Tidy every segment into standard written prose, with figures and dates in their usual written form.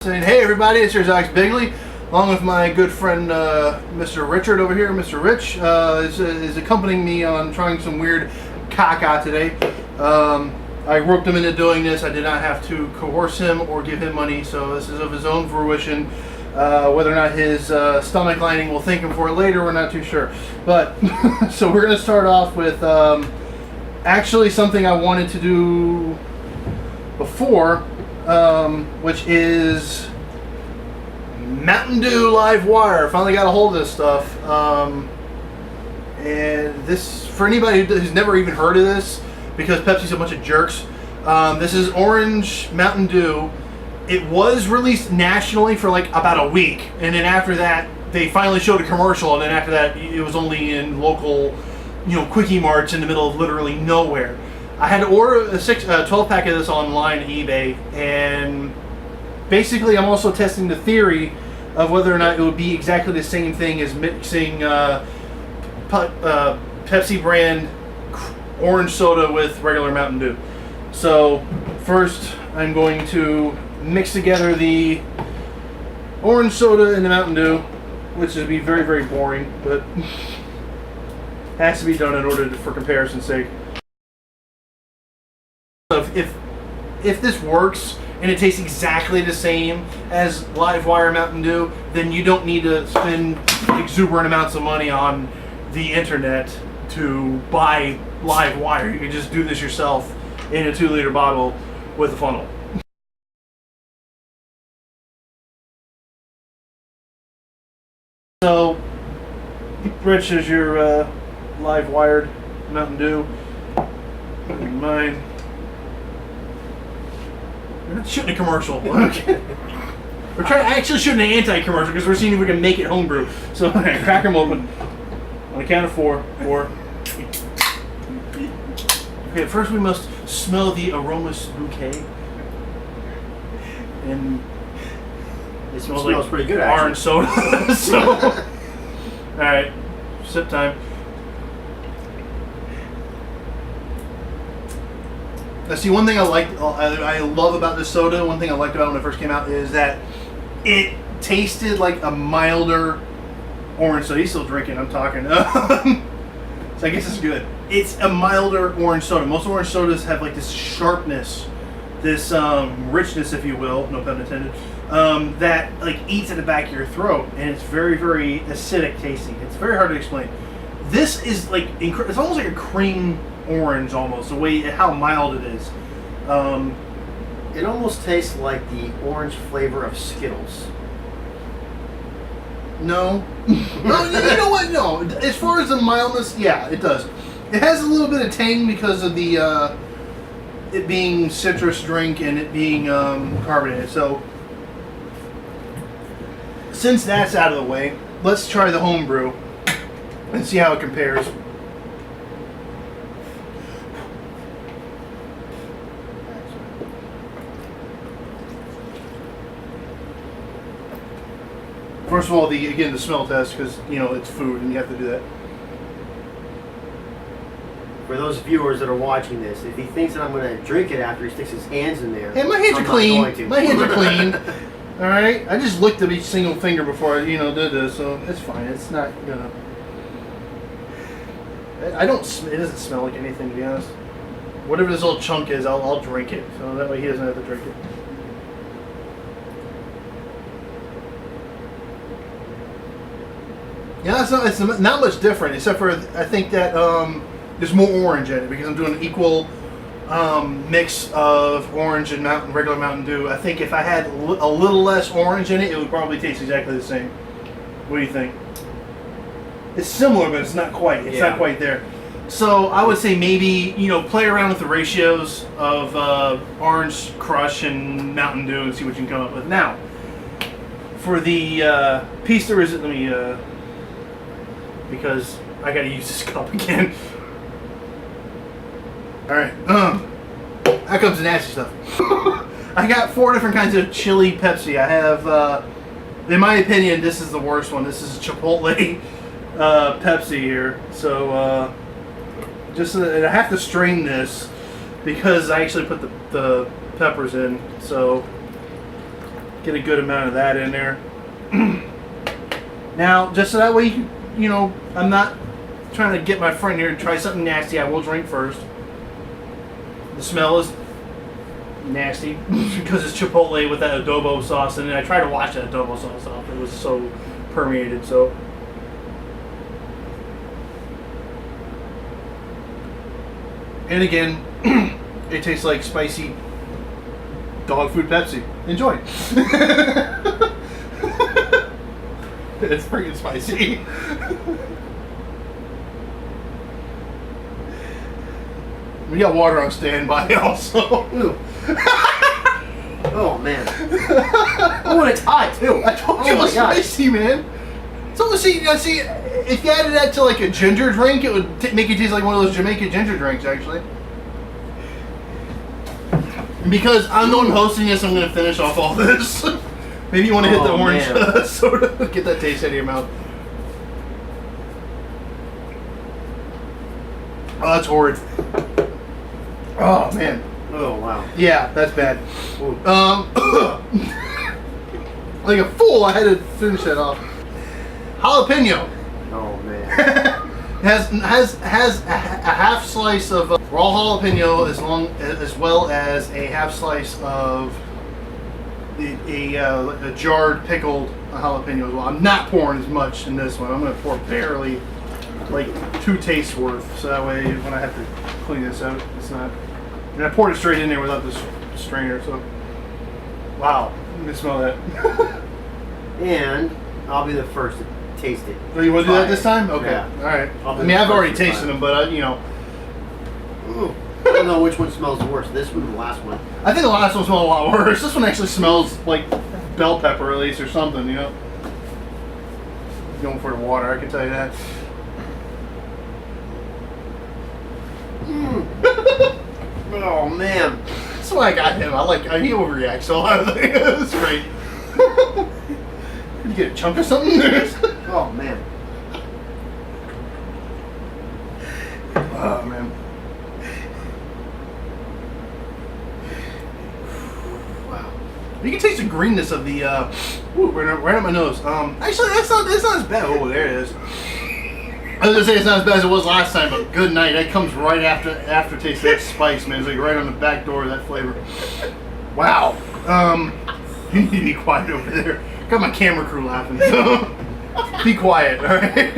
Saying, hey everybody, it's your Alex Bigley, along with my good friend Mr. Richard over here. Mr. Rich is accompanying me on trying some weird caca today. I roped him into doing this. I did not have to coerce him or give him money, so this is of his own fruition. Whether or not his stomach lining will thank him for it later, we're not too sure. But so we're going to start off with actually something I wanted to do before. Which is Mountain Dew Livewire. Finally got a hold of this stuff. And this, for anybody who's never even heard of this, because Pepsi's a bunch of jerks, this is Orange Mountain Dew. It was released nationally for like about a week, and then after that, they finally showed a commercial, and then after that, it was only in local, quickie marts in the middle of literally nowhere. I had to order a 12 pack of this online on eBay, and basically I'm also testing the theory of whether or not it would be exactly the same thing as mixing Pepsi brand orange soda with regular Mountain Dew. So first I'm going to mix together the orange soda and the Mountain Dew, which would be very, very boring, but has to be done in order for comparison's sake. If this works and it tastes exactly the same as Livewire Mountain Dew, then you don't need to spend exuberant amounts of money on the internet to buy Livewire. You can just do this yourself in a 2-liter bottle with a funnel. So, Rich is your Livewired Mountain Dew. Mine. We're not shooting a commercial. Okay. We're actually shooting an anti-commercial because we're seeing if we can make it homebrew. So crack them open on the count of 4. 4. Okay, first we must smell the aromas bouquet, and it smells like pretty good. Orange soda. So, all right, sip time. Now, see, one thing I love about this soda, one thing I liked about it when it first came out, is that it tasted like a milder orange soda. He's still drinking, I'm talking. So I guess it's good. It's a milder orange soda. Most orange sodas have like this sharpness, this richness, if you will, no pun intended, that like eats at the back of your throat, and it's very, very acidic tasting. It's very hard to explain. This is like, it's almost like a cream orange, almost the way how mild it is. It almost tastes like the orange flavor of Skittles. No. No, you know what? No. As far as the mildness, yeah, it does. It has a little bit of tang because of the it being citrus drink and it being carbonated. So since that's out of the way, let's try the homebrew and see how it compares. First of all, the smell test, because it's food and you have to do that. For those viewers that are watching this, if he thinks that I'm going to drink it after he sticks his hands in there, hey, my hands are clean. My hands are clean. All right, I just licked up each single finger before I did this, so it's fine. It's not gonna. I don't. It doesn't smell like anything, to be honest. Whatever this little chunk is, I'll drink it, so that way he doesn't have to drink it. Yeah, it's not much different, except for I think that there's more orange in it because I'm doing an equal mix of orange and regular Mountain Dew. I think if I had a little less orange in it, it would probably taste exactly the same. What do you think? It's similar, but it's not quite. It's not quite there. So I would say maybe play around with the ratios of Orange Crush and Mountain Dew and see what you can come up with. Now, for the piece de resistance, let me. Because I gotta use this cup again. Alright, that comes the nasty stuff. I got 4 different kinds of chili Pepsi. I have, in my opinion, this is the worst one. This is Chipotle Pepsi here. So, I have to strain this because I actually put the peppers in. So Get a good amount of that in there. Now, just so that way, you know, I'm not trying to get my friend here to try something nasty. I will drink first. The smell is nasty because it's Chipotle with that adobo sauce in it. I tried to wash that adobo sauce off. It was so permeated, so. And again, it tastes like spicy dog food Pepsi. Enjoy. It's freaking spicy. We got water on standby also. Ooh. Oh man. Oh, and it's hot too. I told you it was spicy, man. So see, if you added that to like a ginger drink, it would make it taste like one of those Jamaican ginger drinks, actually. And because I'm the one hosting this, I'm going to finish off all this. Maybe you want to hit the orange soda, get that taste out of your mouth. Oh, that's horrid. Oh man. Oh wow. Yeah, that's bad. Like a fool, I had to finish that off. Jalapeno. Oh man. has a half slice of raw jalapeno as well as a half slice of a jarred pickled jalapeno as well. I'm not pouring as much in this one. I'm going to pour barely, like 2 tastes worth, so that way when I have to clean this out, it's not. And I poured it straight in there without this strainer. So, wow, you can smell that. And I'll be the first to taste it. Oh, you want to do that this time? Okay. Yeah. All right. I mean, I've already tasted them, but you know. Ooh. I don't know which one smells worse, this one or the last one. I think the last one smelled a lot worse. This one actually smells like bell pepper, at least, or something, you know. Going for the water, I can tell you that. Oh man. That's why I got him. He overreacts a lot of things. That's great. Did you get a chunk or something? Oh man. Oh man. Wow. You can taste the greenness of the right on my nose. Actually that's not as bad. Oh, there it is. I was gonna say it's not as bad as it was last time, but good night. That comes right after taste. That spice, man. It's like right on the back door of that flavor. Wow. You need to be quiet over there. Got my camera crew laughing. So be quiet, all right?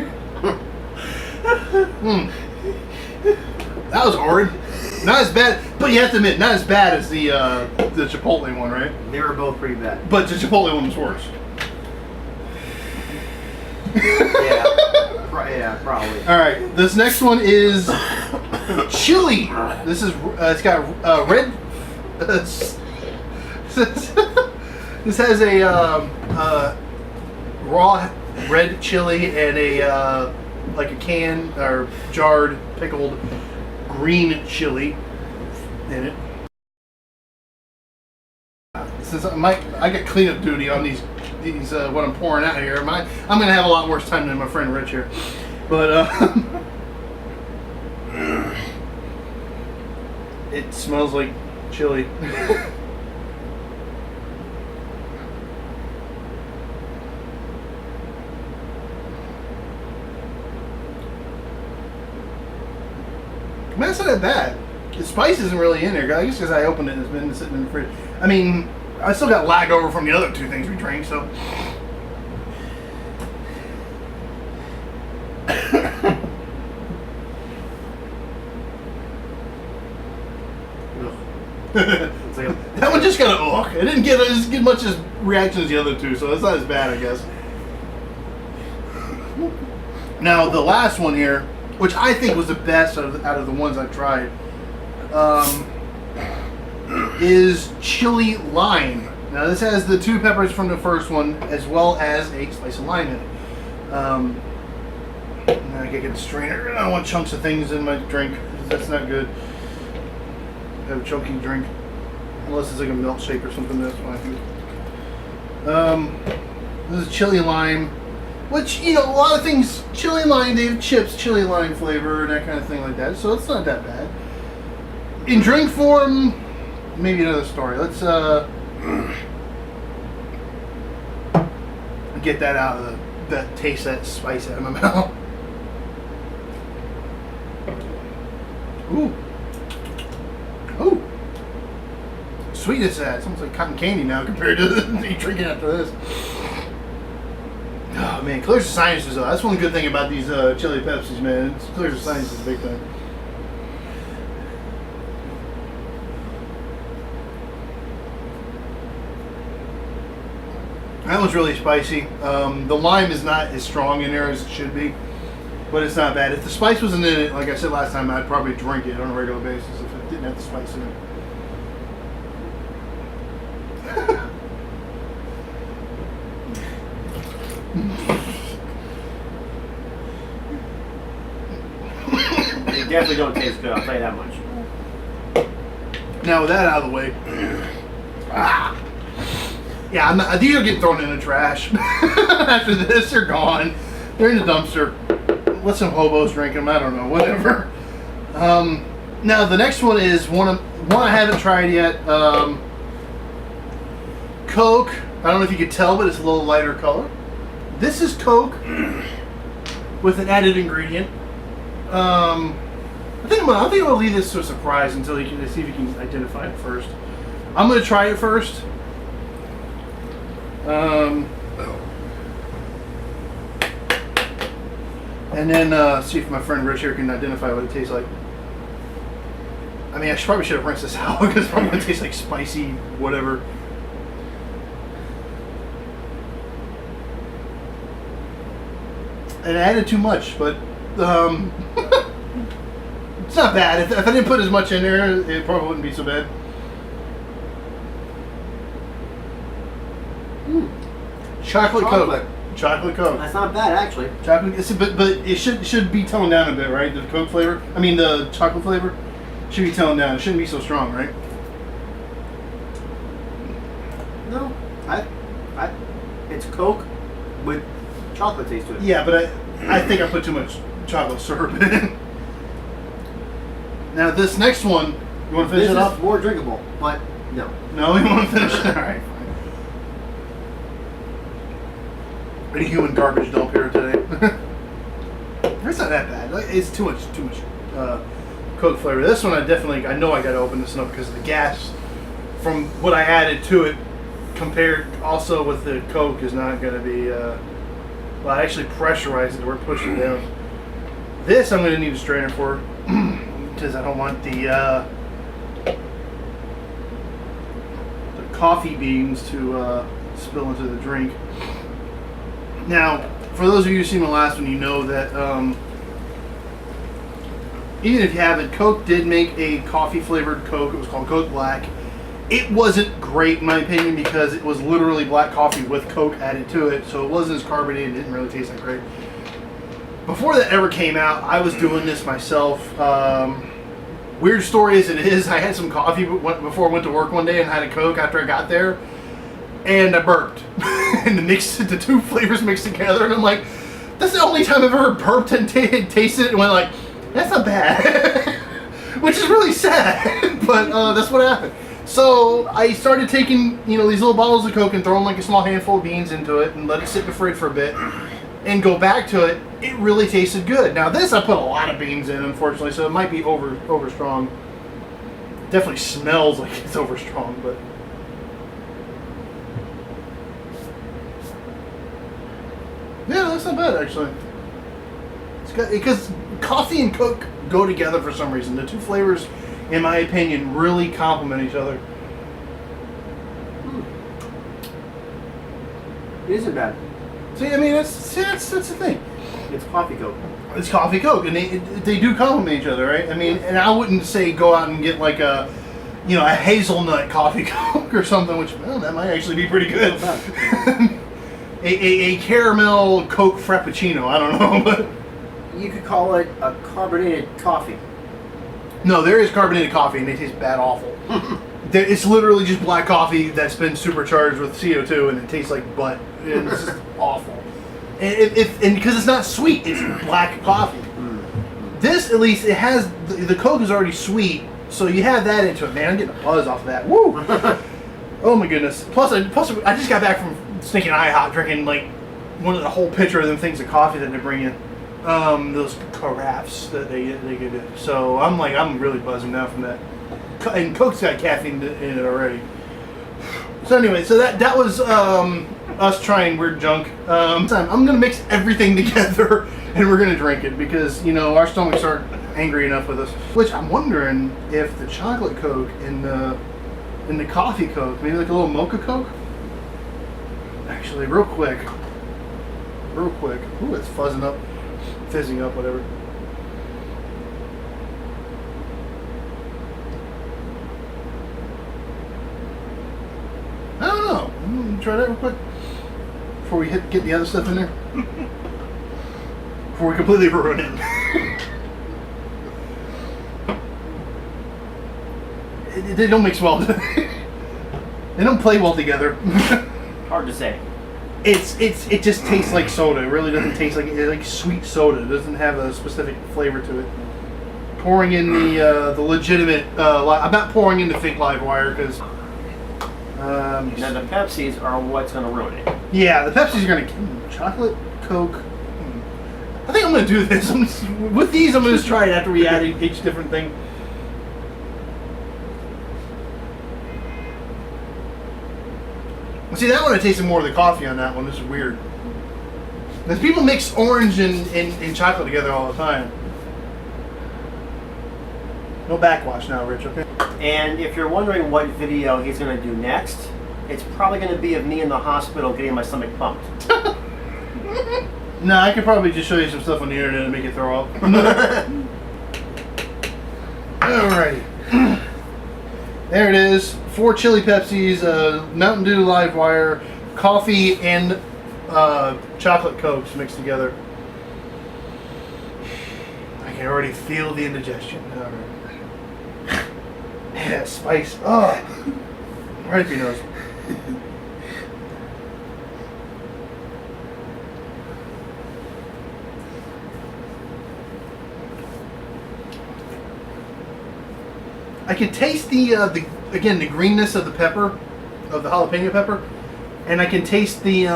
That was horrid. Not as bad, but you have to admit, not as bad as the Chipotle one, right? They were both pretty bad. But the Chipotle one was worse. Yeah, probably. All right, this next one is chili. This is it's got red. This has a raw red chili and a like a can or jarred pickled green chili in it. Since I get cleanup duty on these what I'm pouring out here, I'm gonna have a lot worse time than my friend Rich here. But it smells like chili. Man, it's not that bad. The spice isn't really in there. I guess because I opened it and it's been sitting in the fridge. I mean, I still got lagged over from the other 2 things we drank, so. That one just got an ugh. It didn't get as much as reaction as the other 2, so it's not as bad, I guess. Now the last one here, which I think was the best out of the ones I've tried, is chili lime. Now this has the 2 peppers from the first one as well as a slice of lime in it. Now I gotta get a strainer. I don't want chunks of things in my drink. That's not good. I have a chunky drink. Unless it's like a milkshake or something, that's what I think. This is chili lime. Which, you know, a lot of things, chili lime, they have chips, chili lime flavor, and that kind of thing like that. So it's not that bad. In drink form, maybe another story. Let's get that out of that taste, that spice out of my mouth. Ooh. Ooh. Sweet is that? It's almost like cotton candy now compared to you drinking after this. Oh man, clears the sinuses though. That's one good thing about these chili Pepsis, man. It clears the sinuses, big thing. That one's really spicy. The lime is not as strong in there as it should be, but it's not bad. If the spice wasn't in it, like I said last time, I'd probably drink it on a regular basis if it didn't have the spice in it. They definitely don't taste good, I'll tell you that much. Now with that out of the way, yeah, these are getting thrown in the trash. After this, they're gone. They're in the dumpster. Let some hobos drink them. I don't know, whatever. Now the next one is one I haven't tried yet. Coke. I don't know if you could tell, but it's a little lighter color. This is Coke with an added ingredient. I think I'm gonna leave this to a surprise until you can see if you can identify it first. I'm gonna try it first. And then see if my friend Rich here can identify what it tastes like. I mean, probably should have rinsed this out because it's probably gonna taste like spicy whatever. And I added too much, but it's not bad. If I didn't put as much in there, it probably wouldn't be so bad. Chocolate Coke. Chocolate Coke. That's not bad, actually. Chocolate, but it should be toned down a bit, right? The Coke flavor. I mean, the chocolate flavor should be toned down. It shouldn't be so strong, right? No, it's Coke with chocolate taste to it. Yeah, but I think I put too much chocolate syrup in. Now this next one, you want to finish it up? This is more drinkable, but no. No, you want to finish it? All right, fine. Any human garbage dump here today? It's not that bad. It's too much Coke flavor. This one I know I got to open this one up because of the gas from what I added to it compared also with the Coke is not going to be, well, I actually pressurized it. We're pushing it down. This I'm going to need a strainer for because I don't want the coffee beans to spill into the drink. Now, for those of you who've seen my last one, you know that even if you haven't, Coke did make a coffee-flavored Coke. It was called Coke Black. It wasn't great, in my opinion, because it was literally black coffee with Coke added to it, so it wasn't as carbonated. It didn't really taste that great. Before that ever came out, I was doing this myself. Weird story as it is, I had some coffee before I went to work one day and had a Coke after I got there, and I burped. And the two flavors mixed together, and I'm like, that's the only time I've ever burped and tasted it and went like, that's not bad. Which is really sad, but that's what happened. So I started taking, these little bottles of Coke and throwing like a small handful of beans into it and let it sit in the fridge for a bit and go back to it. It really tasted good. Now this I put a lot of beans in, unfortunately, so it might be over strong. Definitely smells like it's over strong, but yeah, that's not bad actually. It's got, because coffee and Coke go together for some reason. The two flavors, in my opinion, really complement each other. It isn't bad. See, I mean, that's the thing. It's coffee Coke. It's coffee Coke, and they do complement each other, right? I mean, and I wouldn't say go out and get like a hazelnut coffee Coke or something, which that might actually be pretty good. a caramel Coke Frappuccino. I don't know, but you could call it a carbonated coffee. No, there is carbonated coffee, and they taste bad awful. It's literally just black coffee that's been supercharged with CO2, and it tastes like butt. It's just awful. And because it's not sweet, it's black coffee. This, at least, it has the Coke is already sweet, so you have that into it. Man, I'm getting a buzz off of that. Woo! Oh my goodness. Plus, I just got back from stinking IHOP drinking like a whole pitcher of them things of coffee that they bring in. Those carafes that they get it. So I'm really buzzing now from that. And Coke's got caffeine in it already. So anyway, so that was us trying weird junk. I'm gonna mix everything together and we're gonna drink it because our stomachs aren't angry enough with us. Which I'm wondering if the chocolate Coke and the coffee Coke, maybe like a little mocha Coke. Actually, real quick. Ooh, it's fizzing up, whatever. I don't know. I'm gonna try that real quick before we get the other stuff in there. Before we completely ruin it. They don't mix well. They don't play well together. Hard to say. It just tastes like soda. It really doesn't taste like sweet soda. It doesn't have a specific flavor to it. Pouring in the legitimate. I'm not pouring in the fake Livewire because. Now the Pepsis are what's going to ruin it. Yeah, the Pepsis are going to chocolate Coke. I think I'm going to do this. With these, I'm going to just try it after we add each different thing. See, that one I tasted more of the coffee on that one. This is weird. Because people mix orange and chocolate together all the time. No backwash now, Rich, okay? And if you're wondering what video he's going to do next, it's probably going to be of me in the hospital getting my stomach pumped. No, I could probably just show you some stuff on the internet and make you throw up. Alright. There it is. 4 chili Pepsis, Mountain Dew Livewire, coffee, and chocolate Cokes mixed together. I can already feel the indigestion. Alright. Yeah, spice. Oh, right up your nose. I can taste the greenness of the pepper, of the jalapeno pepper, and I can taste the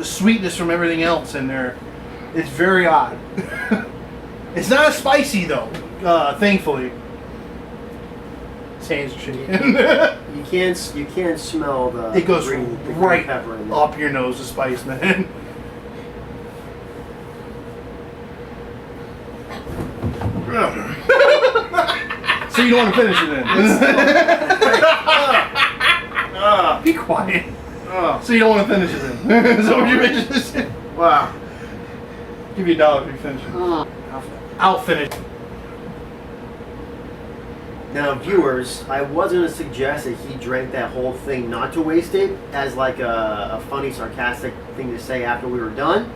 sweetness from everything else in there. It's very odd. It's not as spicy though, thankfully. Sans chicken. You can't smell the It goes green right pepper in there. up your nose, the spice, man. So you don't want to finish it then? Be quiet. So you don't want to finish it then? Is that what you're making this? Wow. Give you $1 if you finish it. I'll finish. Now, viewers, I was going to suggest that he drank that whole thing not to waste it as like a funny, sarcastic thing to say after we were done.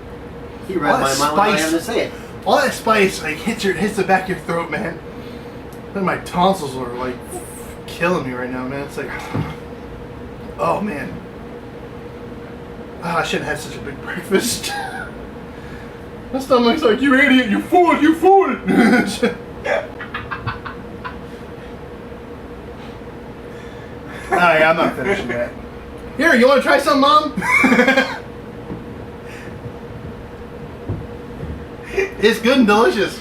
He read my mind when I had to say it. All that spice like hits the back of your throat, man. And my tonsils are like killing me right now, man. It's like, oh man. I shouldn't have had such a big breakfast. My stomach's like, you idiot, you fool. Alright, I'm not finishing that. Here, you want to try some, Mom? It's good and delicious.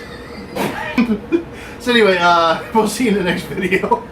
So anyway, we'll see you in the next video.